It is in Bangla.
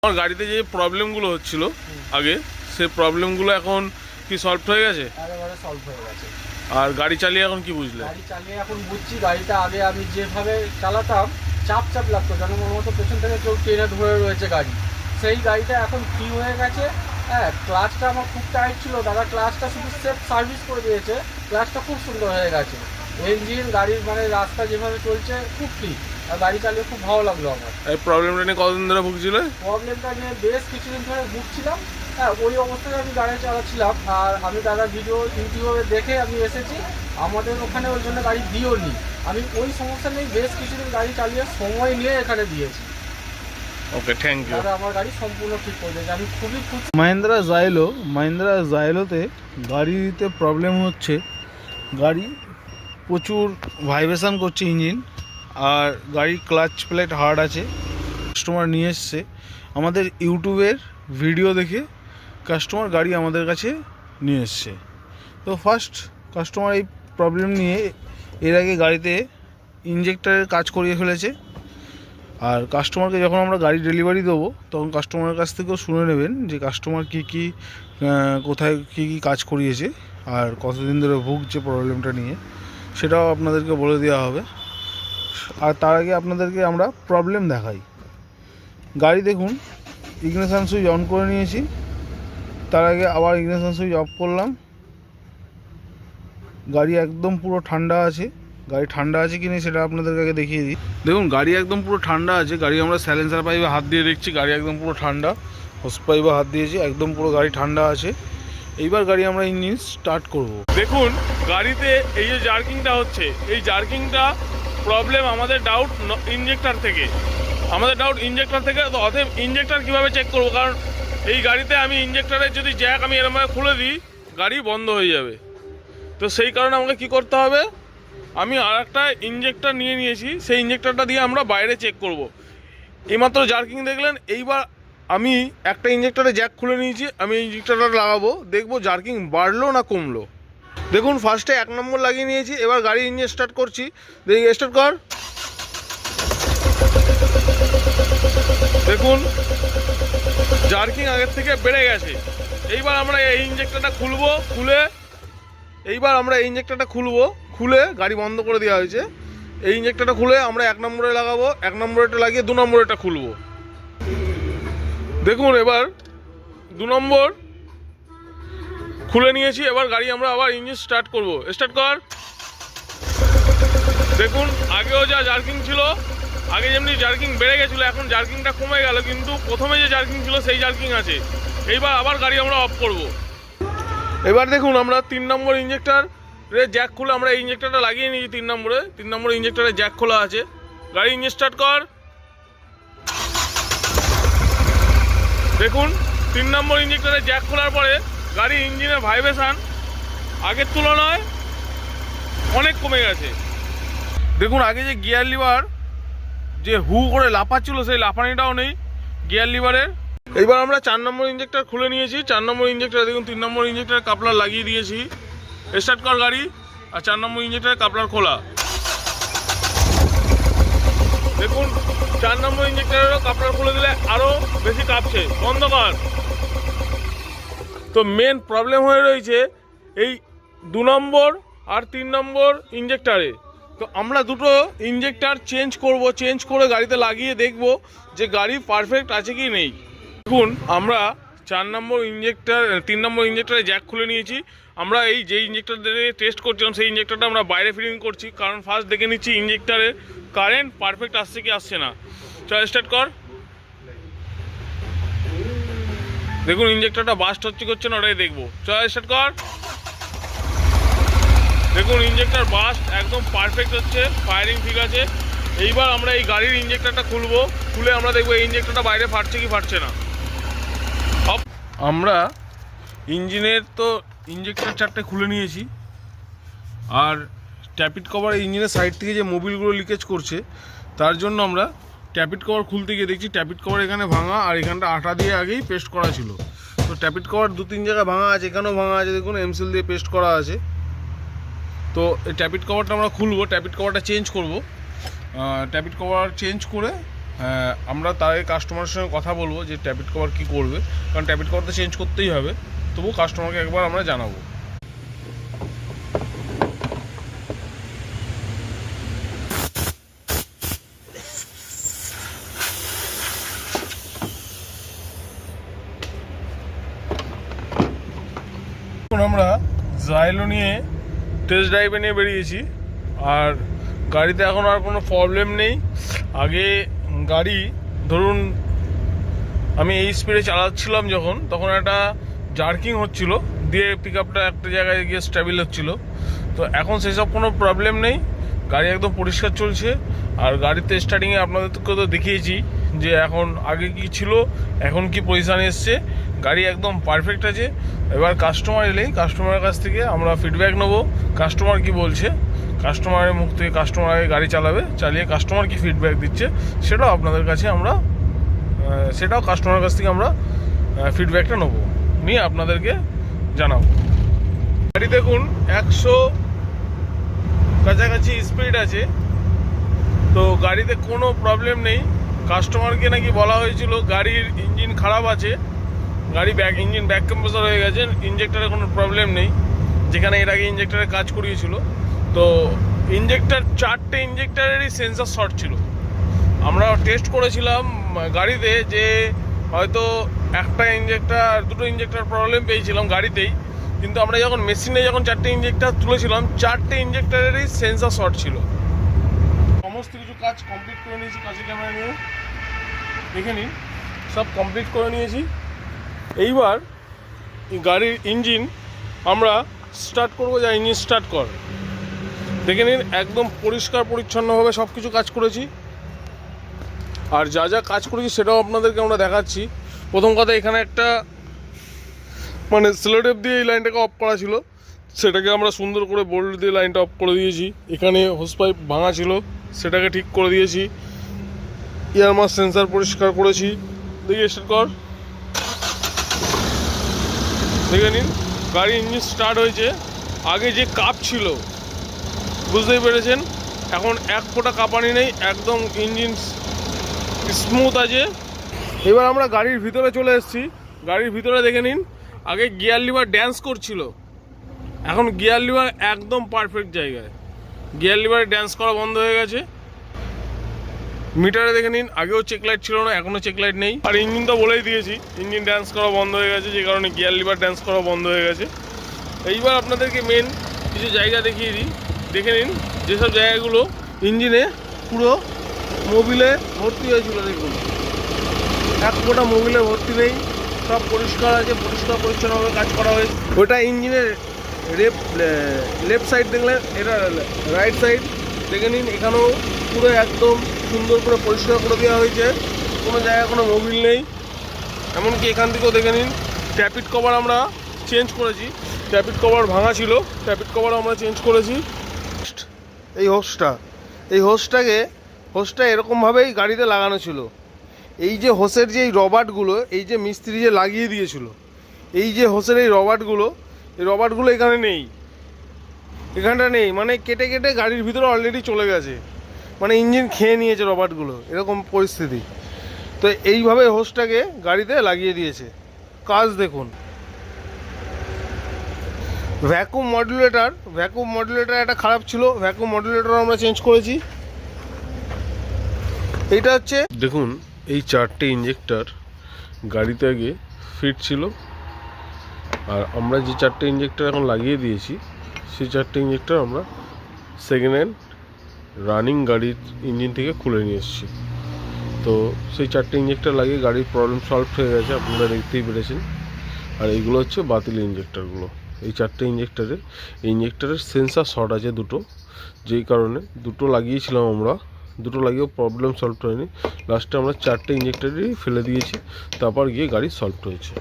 আমার গাড়িতে যে প্রবলেমগুলো হচ্ছিল আগে, সেই প্রবলেমগুলো এখন কি সলভ হয়ে গেছে? একেবারে সলভ হয়ে গেছে। আর গাড়ি চালিয়ে এখন কি বুঝলে? গাড়ি চালিয়ে এখন বুঝছি, গাড়িটা আগে আমি যেভাবে চালাতাম চাপ চাপ লাগতো, যেন মনে মতো পেছন থেকে কেউ টেনে ধরে রয়েছে গাড়ি, সেই গাড়িটা এখন ফ্রি হয়ে গেছে। হ্যাঁ, ক্লাচটা আমার খুব টাইট ছিল, দাদা ক্লাচটা শুধু সেফ সার্ভিস করে দিয়েছে, ক্লাচটা খুব সুন্দর হয়ে গেছে। ইঞ্জিন গাড়ির মানে রাস্তা যেভাবে চলছে খুব ফ্রি, আর গাড়ি চালিয়ে খুব ভালো লাগলো আমার। এই প্রবলেমটা নিয়ে কতদিন ধরে ভুগছিল? প্রবলেমটা নিয়ে বেশ কিছুদিন ধরে ভুগছিলাম। হ্যাঁ, ওই অবস্থায় আমি গাড়ি চালাচ্ছিলাম, আর আমি দাদা ভিডিও ইউটিউবে দেখে আমি এসেছি, আমাদের ওখানে ওই জন্য গাড়ি দিও নি। আমি ওই সমস্যা নেই, বেশ কিছুদিন গাড়ি চালিয়ে সময় নিয়ে এখানে দিয়েছি। ওকে, থ্যাংক ইউ। দাদা আমার গাড়ি সম্পূর্ণ ঠিক করে দিয়েছে, আমি খুবই খুশি। মাহিন্দ্রা জাইলোতে গাড়িতে প্রবলেম হচ্ছে, গাড়ি প্রচুর ভাইব্রেশন করছে ইঞ্জিন, আর গাড়ির ক্লাচ প্লেট হার্ড আছে। কাস্টমার নিয়ে এসছে আমাদের ইউটিউবের ভিডিও দেখে, কাস্টমার গাড়ি আমাদের কাছে নিয়ে এসছে। তো ফার্স্ট কাস্টমার এই প্রবলেম নিয়ে এর আগে গাড়িতে ইঞ্জেক্টরের কাজ করিয়ে ফেলেছে। আর কাস্টমারকে যখন আমরা গাড়ি ডেলিভারি দেবো, তখন কাস্টমারের কাছ থেকেও শুনে নেবেন যে কাস্টমার কোথায় কী কাজ করিয়েছে আর কতদিন ধরে ভুগছে প্রবলেমটা নিয়ে, সেটাও আপনাদেরকে বলে দেওয়া হবে। আর তার আগে আপনাদেরকে আমরা প্রবলেম দেখাই। গাড়ি দেখুন, ইগনিশন সুইচ অন করে নিয়েছি, তার আগে আবার ইগনিশন সুইচ অফ করলাম। গাড়ি একদম পুরো ঠান্ডা আছে। গাড়ি ঠান্ডা আছে কি না সেটা আপনাদেরকে আগে দেখিয়ে দিই। দেখুন, গাড়ি একদম পুরো ঠান্ডা আছে। গাড়ি আমরা সাইলেন্সার পাইপে হাত দিয়ে দেখছি, গাড়ি একদম পুরো ঠান্ডা। হোস পাইপে হাত দিয়েছি, একদম পুরো গাড়ি ঠান্ডা আছে। এইবার গাড়ি আমরা ইঞ্জিন স্টার্ট করব। দেখুন, গাড়িতে এই যে জার্কিংটা হচ্ছে, এই জার্কিংটা প্রবলেম আমাদের ডাউট ইঞ্জেক্টর থেকে। তো অতএব ইঞ্জেক্টর কীভাবে চেক করবো? কারণ এই গাড়িতে আমি ইঞ্জেক্টরের যদি জ্যাক আমি এরমভাবে খুলে দিই, গাড়ি বন্ধ হয়ে যাবে। তো সেই কারণে আমাকে কি করতে হবে, আমি আর একটা ইঞ্জেক্টর নিয়ে নিয়েছি, সেই ইঞ্জেক্টরটা দিয়ে আমরা বাইরে চেক করব। এইমাত্র জার্কিং দেখলেন, এইবার আমি একটা ইঞ্জেক্টরে জ্যাক খুলে নিয়েছি, আমি ইঞ্জেক্টরটা লাগাবো, দেখবো জার্কিং বাড়লো না কমলো। দেখুন, ফার্স্টে 1 নম্বর লাগিয়ে নিয়েছি, এবার গাড়ি ইঞ্জিন স্টার্ট করছি। দেখি, স্টার্ট কর। দেখুন, জার্কিং আগের থেকে বেড়ে গেছে। এইবার আমরা এই ইঞ্জেক্টরটা খুলে গাড়ি বন্ধ করে দেওয়া হয়েছে। এই ইঞ্জেক্টরটা খুলে আমরা 1 নম্বরে লাগাবো, 1 নম্বরেটা লাগিয়ে 2 নম্বরেটা খুলবো। দেখুন, এবার 2 নম্বর খুলে নিয়েছি, এবার গাড়ি আমরা আবার ইঞ্জিন স্টার্ট করব। স্টার্ট কর। দেখুন, আগেও যা জার্কিং ছিল, আগে যেমনি জার্কিং বেড়ে গেছিলো, এখন জার্কিংটা কমে গেল, কিন্তু প্রথমে যে জার্কিং ছিল সেই জার্কিং আছে। এইবার আবার গাড়ি আমরা অফ করব। এবার দেখুন, আমরা 3 নম্বর ইঞ্জেক্টরের জ্যাক খুলে আমরা এই ইঞ্জেক্টরটা লাগিয়ে নিয়েছি। 3 নম্বরে ইঞ্জেক্টরের জ্যাক খোলা আছে। গাড়ি ইঞ্জিন স্টার্ট কর। দেখুন, 3 নম্বর ইঞ্জেক্টরের জ্যাক খোলার পরে গাড়ি ইঞ্জিনের ভাইব্রেশন আগের তুলনায় অনেক কমে গেছে। দেখুন, আগে যে গিয়ার লিভার যে হু করে লাফাচ্ছিল, সেই লাফানিটাও নেই গিয়ার লিভারের। এইবার আমরা 4 নম্বর ইঞ্জেক্টর খুলে নিয়েছি। 4 নম্বর ইঞ্জেক্টর দেখুন, 3 নম্বর ইঞ্জেক্টরের কাপলার লাগিয়ে দিয়েছি। স্টার্ট কর গাড়ি। আর 4 নম্বর ইঞ্জেক্টরের কাপলার খোলা। দেখুন, 4 নম্বর ইঞ্জেক্টরেরও কাপলার খুলে দিলে আরও বেশি কাঁপছে। বন্ধ কর। তো মেন প্রবলেম হয়ে রয়েছে এই 2 নম্বর আর 3 নম্বর ইঞ্জেক্টরে। তো আমরা দুটো ইঞ্জেক্টর চেঞ্জ করে গাড়িতে লাগিয়ে দেখব যে গাড়ি পারফেক্ট আছে কি নেই। দেখুন, আমরা 3 নম্বর ইঞ্জেক্টরে জ্যাক খুলে নিয়েছি। আমরা এই যে ইঞ্জেক্টর দিয়ে টেস্ট করছিলাম, সেই ইঞ্জেক্টরটা আমরা বাইরে ফিটিং করছি, কারণ ফার্স্ট দেখে নিচ্ছি ইঞ্জেক্টরের কারেন্ট পারফেক্ট আসছে কি আসছে না। চল, স্টার্ট কর। দেখুন, ইঞ্জেক্টরটা বাস্ট হচ্ছে কি হচ্ছে না ওটাই দেখবো। চল, স্টার্ট কর। দেখুন, ইঞ্জেক্টর বাস্ট একদম পারফেক্ট হচ্ছে, ফায়ারিং ঠিক আছে। এইবার আমরা এই গাড়ির ইঞ্জেক্টরটা খুলে আমরা দেখবো এই ইঞ্জেক্টরটা বাইরে ফাটছে কি ফাটছে না। আমরা ইঞ্জিনের তো ইঞ্জেক্টর 4টে খুলে নিয়েছি, আর ট্যাপিট কভার ইঞ্জিনের সাইড থেকে যে মোবিলগুলো লিকেজ করছে, তার জন্য আমরা ট্যাপিট কভার খুলতে গিয়ে দেখছি ট্যাপিট কভার এখানে ভাঙা, আর এখানটা আটা দিয়ে আগেই পেস্ট করা ছিল। তো ট্যাপিট কভার 2-3 জায়গায় ভাঙা আছে, এখানেও ভাঙা আছে। দেখুন, এমসিল দিয়ে পেস্ট করা আছে। তো এই ট্যাপিট কভারটা আমরা খুলবো, ট্যাপিট কভারটা চেঞ্জ করব। ট্যাপিট কভার চেঞ্জ করে আমরা তার কাস্টমারের সঙ্গে কথা বলবো যে ট্যাপিট কভার কী করবে, কারণ ট্যাপিট কভার তো চেঞ্জ করতেই হবে। তবু কাস্টমারকে একবার আমরা জানাবো। এখন আমরা জাইলো নিয়ে টেস্ট ড্রাইভে নিয়ে বেরিয়েছি, আর গাড়িতে এখন আর কোনো প্রবলেম নেই। আগে গাড়ি ধরুন আমি এই স্পিডে চালাচ্ছিলাম যখন, তখন একটা জার্কিং হচ্ছিল, দিয়ে পিক আপটা একটা জায়গায় গিয়ে স্টেবল হচ্ছিলো। তো এখন সেসব কোনো প্রবলেম নেই, গাড়ি একদম পরিষ্কার চলছে। আর গাড়িতে স্টার্টিংয়ে আপনাদেরকে তো দেখিয়েছি যে এখন আগে কি ছিল, এখন কি পজিশানে এসছে। গাড়ি একদম পারফেক্ট আছে। এবার কাস্টমার এলেই কাস্টমারের কাছ থেকে আমরা ফিডব্যাক নেবো, কাস্টমার কি বলছে, কাস্টমারের মুখ থেকে কাস্টমার আগে গাড়ি চালাবে, চালিয়ে কাস্টমার কি ফিডব্যাক দিচ্ছে সেটাও আপনাদের কাছে আমরা সেটাও কাস্টমারের কাছ থেকে আমরা ফিডব্যাকটা নেবো, নিয়ে আপনাদেরকে জানাবো। গাড়ি দেখুন 100 কাছাকাছি স্পিড আছে, তো গাড়িতে কোনো প্রবলেম নেই। কাস্টমারকে নাকি বলা হয়েছিল গাড়ির ইঞ্জিন খারাপ আছে, গাড়ি ইঞ্জিন ব্যাক কম্প্রেসর হয়ে গেছে, ইঞ্জেক্টরে কোনো প্রবলেম নেই, যেখানে এর আগে ইঞ্জেক্টরে কাজ করিয়েছিল। তো চারটে ইঞ্জেক্টরেরই সেন্সার শর্ট ছিল। আমরা টেস্ট করেছিলাম গাড়িতে যে হয়তো একটা ইঞ্জেক্টর দুটো ইঞ্জেক্টর প্রবলেম পেয়েছিলাম গাড়িতেই, কিন্তু আমরা যখন মেশিনে যখন চারটে ইঞ্জেক্টর তুলেছিলাম, চারটে ইঞ্জেক্টরেরই সেন্সার শর্ট ছিল। সমস্ত কিছু কাজ কমপ্লিট করে নিয়েছি, কাছে ক্যামেরা নিয়ে দেখে নিন, সব কমপ্লিট করে নিয়েছি। এইবার গাড়ির ইঞ্জিন আমরা স্টার্ট করবো, যা ইঞ্জিন স্টার্ট কর দেখে নিন। একদম পরিষ্কার পরিচ্ছন্নভাবে সব কিছু কাজ করেছি, আর যা যা কাজ করেছি সেটাও আপনাদেরকে আমরা দেখাচ্ছি। প্রথম কথা, এখানে একটা মানে সেলোটেপ দিয়ে এই লাইনটাকে অফ করা ছিল, সেটাকে আমরা সুন্দর করে বোল্ট দিয়ে লাইনটা অফ করে দিয়েছি। এখানে হোস পাইপ ভাঙা ছিল, সেটাকে ঠিক করে দিয়েছি। ইয়ার মাস সেন্সার পরিষ্কার করেছি। দেখি স্টার্ট কর, দেখে নিন গাড়ি ইঞ্জিন স্টার্ট হয়েছে। আগে যে কাপ ছিল বুঝতেই পেরেছেন, এখন এক ফোঁটা কাঁপানি নেই, একদম ইঞ্জিন স্মুথ আছে। এবার আমরা গাড়ির ভিতরে চলে এসেছি। গাড়ির ভিতরে দেখে নিন, আগে গিয়ার লিভার ড্যান্স করছিল, এখন গিয়ার লিভার একদম পারফেক্ট জায়গায়, গিয়ার লিভারে ড্যান্স করা বন্ধ হয়ে গেছে। মিটারে দেখে নিন, আগেও চেক লাইট ছিল না, এখনও চেক লাইট নেই। আর ইঞ্জিন তো বলেই দিয়েছি, ইঞ্জিন ড্যান্স করা বন্ধ হয়ে গেছে, যে কারণে গিয়ার লিভার ড্যান্স করা বন্ধ হয়ে গেছে। এইবার আপনাদেরকে মেন কিছু জায়গা দেখিয়ে দিই, দেখে নিন যেসব জায়গাগুলো ইঞ্জিনে পুরো মোবিলে ভর্তি হয়েছিল, দেখুন এক ফোঁটা মোবিলে ভর্তি নেই, সব পরিষ্কার আছে, পরিষ্কার পরিচ্ছন্নভাবে কাজ করা হয়েছে। ওটা ইঞ্জিনের লেফট সাইড দেখলেন, এটা রাইট সাইড দেখে নিন, এখানেও পুরো একদম সুন্দর করে পরিষ্কার করে দেওয়া হয়েছে, কোনো জায়গায় কোনো মোবিল নেই। এমনকি এখান থেকেও দেখে নিন, ট্যাপিট কভার আমরা চেঞ্জ করেছি, ট্যাপিট কভার ভাঙা ছিল, ট্যাপিট কভার আমরা চেঞ্জ করেছি। এই হোসটা এরকমভাবেই গাড়িতে লাগানো ছিল। এই যে হোসের যে রবার্টগুলো, এই যে মিস্ত্রি যে লাগিয়ে দিয়েছিল, এই যে হোসের এই রবার্টগুলো এখানে নেই, এখানটা নেই, মানে কেটে কেটে গাড়ির ভিতরে অলরেডি চলে গেছে, মানে ইঞ্জিন খেয়ে নিয়েছে রবার্টগুলো, এরকম পরিস্থিতি। তো এইভাবে হোসটাকে গাড়িতে লাগিয়ে দিয়েছে। কাজ দেখুন। ভ্যাকুম মডুলেটর একটা খারাপ ছিল, ভ্যাকুম মডুলেটর আমরা চেঞ্জ করেছি। এইটা হচ্ছে দেখুন, এই চারটে ইঞ্জেক্টর গাড়িতে আগে ফিট ছিল, আর আমরা যে চারটে ইঞ্জেক্টর এখন লাগিয়ে দিয়েছি, সেই চারটে ইঞ্জেক্টর আমরা সেকেন্ড হ্যান্ড রানিং গাড়ির ইঞ্জিন থেকে খুলে নিয়ে এসেছি। তো সেই চারটে ইঞ্জেক্টর লাগিয়ে গাড়ির প্রবলেম সলভ হয়ে গেছে, আপনারা দেখতেই পেরেছেন। আর এইগুলো হচ্ছে বাতিল ইঞ্জেক্টরগুলো। এই চারটে ইঞ্জেক্টরের সেন্সার শর্ট আছে দুটো, যেই কারণে দুটো লাগিয়েছিলাম আমরা, দুটো লাগিয়েও প্রবলেম সলভ হয়নি। লাস্টে আমরা চারটে ইঞ্জেক্টরই ফেলে দিয়েছি, তারপর গিয়ে গাড়ি সলভ হয়েছে।